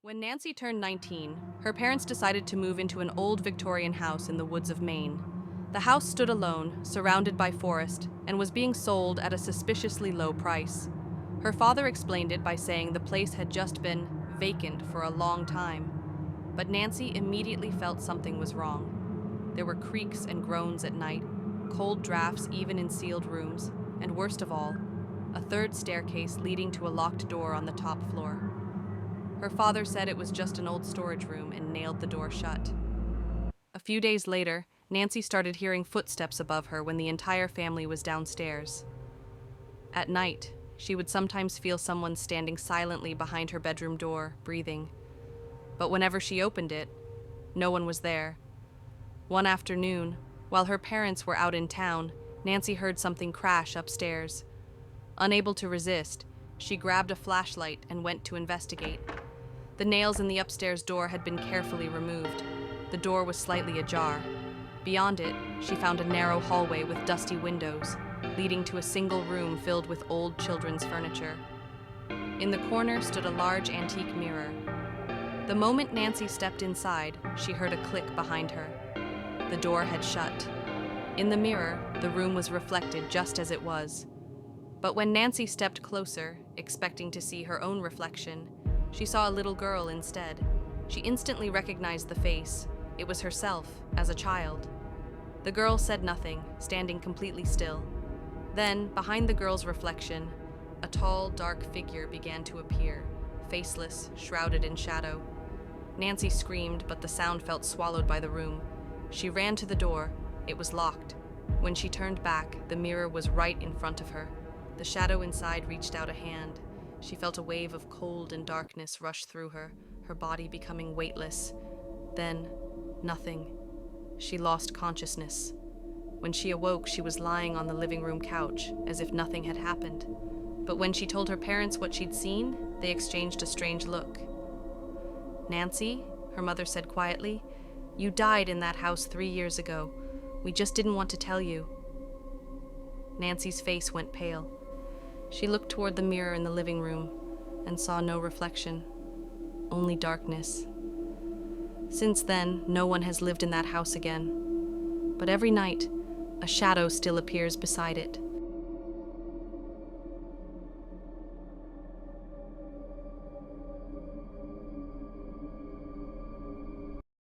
When Nancy turned 19, her parents decided to move into an old Victorian house in the woods of Maine. The house stood alone, surrounded by forest, and was being sold at a suspiciously low price. Her father explained it by saying the place had just been vacant for a long time. But Nancy immediately felt something was wrong. There were creaks and groans at night, cold drafts even in sealed rooms, and worst of all, a third staircase leading to a locked door on the top floor. Her father said it was just an old storage room and nailed the door shut. A few days later, Nancy started hearing footsteps above her when the entire family was downstairs. At night, she would sometimes feel someone standing silently behind her bedroom door, breathing. But whenever she opened it, no one was there. One afternoon, while her parents were out in town, Nancy heard something crash upstairs. Unable to resist, she grabbed a flashlight and went to investigate. The nails in the upstairs door had been carefully removed. The door was slightly ajar. Beyond it, she found a narrow hallway with dusty windows, leading to a single room filled with old children's furniture. In the corner stood a large antique mirror. The moment Nancy stepped inside, she heard a click behind her. The door had shut. In the mirror, the room was reflected just as it was. But when Nancy stepped closer, expecting to see her own reflection, she saw a little girl instead. She instantly recognized the face. It was herself, as a child. The girl said nothing, standing completely still. Then, behind the girl's reflection, a tall, dark figure began to appear, faceless, shrouded in shadow. Nancy screamed, but the sound felt swallowed by the room. She ran to the door. It was locked. When she turned back, the mirror was right in front of her. The shadow inside reached out a hand. She felt a wave of cold and darkness rush through her, her body becoming weightless. Then, nothing. She lost consciousness. When she awoke, she was lying on the living room couch, as if nothing had happened. But when she told her parents what she'd seen, they exchanged a strange look. "Nancy," her mother said quietly, "you died in that house 3 years ago. We just didn't want to tell you." Nancy's face went pale. She looked toward the mirror in the living room and saw no reflection, only darkness. Since then, no one has lived in that house again. But every night, a shadow still appears beside it.